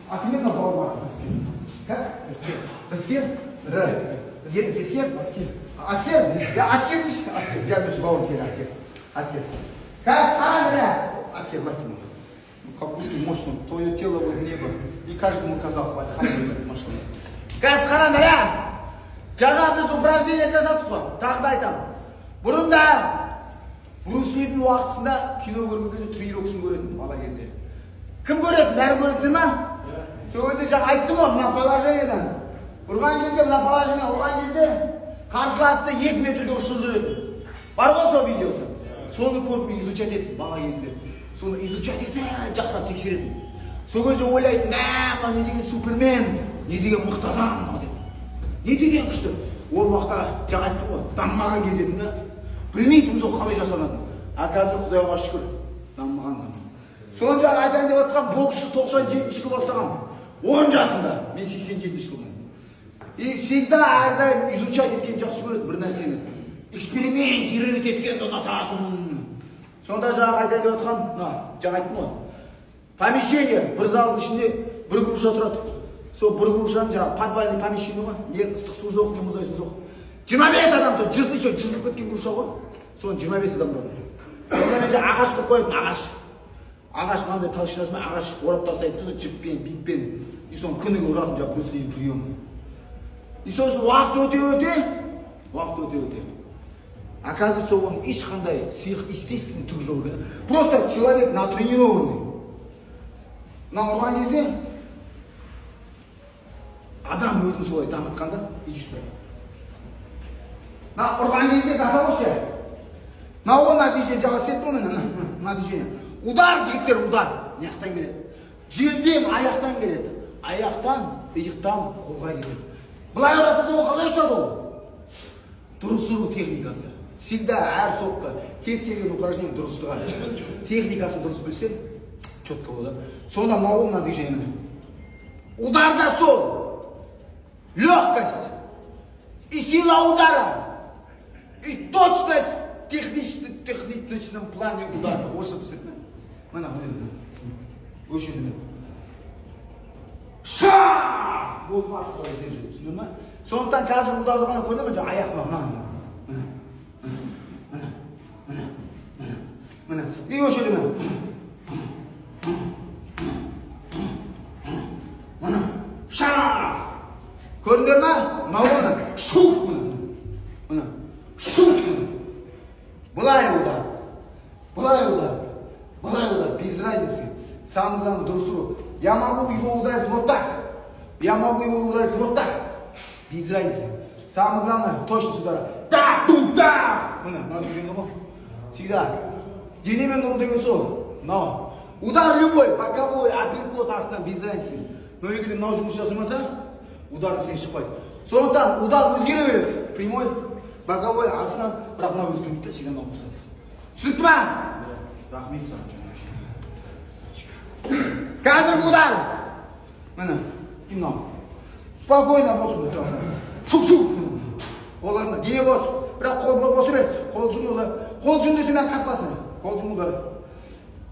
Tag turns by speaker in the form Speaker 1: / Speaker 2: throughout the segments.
Speaker 1: Отменно бауырмақ. Как? Әскер? Әскер? Аскер? Я аскер дейші? Аскер. Жазушы бауыр келі аскер. Аскер. Қазір қараңдар. Аскер, лайкнул. Какую-то мощную. Твое тело в небо. И каждому казах машина. Қазір қараңдар. Жаңа біз упражнение жасадық қой. Тағы да айтамын. Бұрында Брус Лидің уақытысында кино көрген кезде тренировкасын көретін бала кезде. Кім көретін? Бәрі көретін ма? Сол кезде жаңа айттым ғой, мына положениедан. Ұрған кезде, мына положение ұрған кезде қарсыласты 2 метрге ұшып жүретін. Бар ғой сол видеосы. Соны көріп изучать еттім бала кезінде. Соны изучать еттім, жақсылап тексеретін. Сол кезде ойлайтын, мына не деген супермен, не деген мықты адам деп. Не деген күшті. Ол уақытта жаңа айттым ғой, дамымаған кездердің да. Білмейтін сол қалай жасанатын. А қазір Құдайға шүкір дамыған заман. Соны жаңа айтайын деп отқан боксты 97 жыл бастаған. 10 жасында. Мен 87 жылмын. И всегда әрдайым изучать еткен жақсы көреді бір нәрсені. Экспериментировать еткенді ұнататынмын. Сонда жаңа айтайын деп отқан, жаңа айттым ғой. Помещение, бір залдың ішінде бір груша тұрады. Сол бір грушаның жаңа подвальный помещение ғой. Не ыстық су жоқ, не мұздай су жоқ. 25 адам сол жызылып кеткен груша ғой. Соны 25 адам тұрады. Сонда мен жаңа ағаш қойып қоятын, ағаш. Ағаш мынандай толщинасымен ағаш орап тастайтын, жіппен, битпен. И соны күніге ұратын жаңа Брус Лидің приемы. И сосын уақыт өте. А қазір соған ешқандай сверхъестественный түк жоқ. Просто человек натренированный. Мына ұрған кезде адам өзін солай дамытқанда, иди сюда. Мына ұрған кезде дапаушы. Мына ол нәтиже жаңа сетті мен, нәтиже. Удар, жігіттер, удар. Аяқтан келеді. Жерден аяқтан келеді. Аяқтан, иықтан қолға келеді. Бұлай ұраса ол қалай ұшады ол? Дұрыс ұру техникасы. Всегда әр соққы, кез келген упражнение дұрыстыға. Техникасын дұрыс білсең, четко болады. Сонда мауыл нәтижені. Ударда сол. Легкость. И сила удара. И точность в техничном плане удара. Осы түсірді. Мына, өші дүні. Ша! Бұл мақтылы держи, түсінді ма? Сондықтан қазір ударды ғана көрді ма? Жа аяқма, мына. И өші дүні. Мына. Ша! Көрдіңдер ма? Мауына. Шух! Мына. Шух! Былай удар. Без разницы. Самое главное дұрыс. Я могу его ударить вот так. Без разницы. Самое главное точность удара. Так, так. Надо движение ғой. Всегда. Денемен ұру деген сол. Но удар любой, боковой, апперкот астынан без разницы. Но егер мынау жұмыс жасамаса, удар сен шықпайды. Сондықтан удар өзгере береді. Прямой, боковой астынан, бірақ мынау өзгермейді, всегда мынау қосады. Түсінікті ма? Рахмет саған жаңа. Қазір удар. Мына, и мынау. Спокойно бос ұмыт. Шук-шук. Қоларына, дене бос. Бірақ қол бос емес. Қол жұмылы. Қол жүн десе мен қатпасын. Қол жұмылы.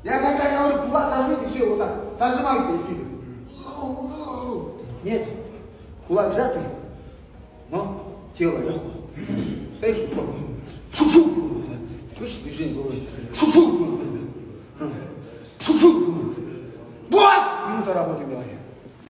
Speaker 1: Я когда говорю, кулак сожмите, все, вот так. Сожимайте, если. Нет. Кулак сжатый, но тело легкое. Стоишь спокойно. Шук-шук. Слышишь движение головы? Шук-шук. Шук-шук. Вот! Минута работы в голове.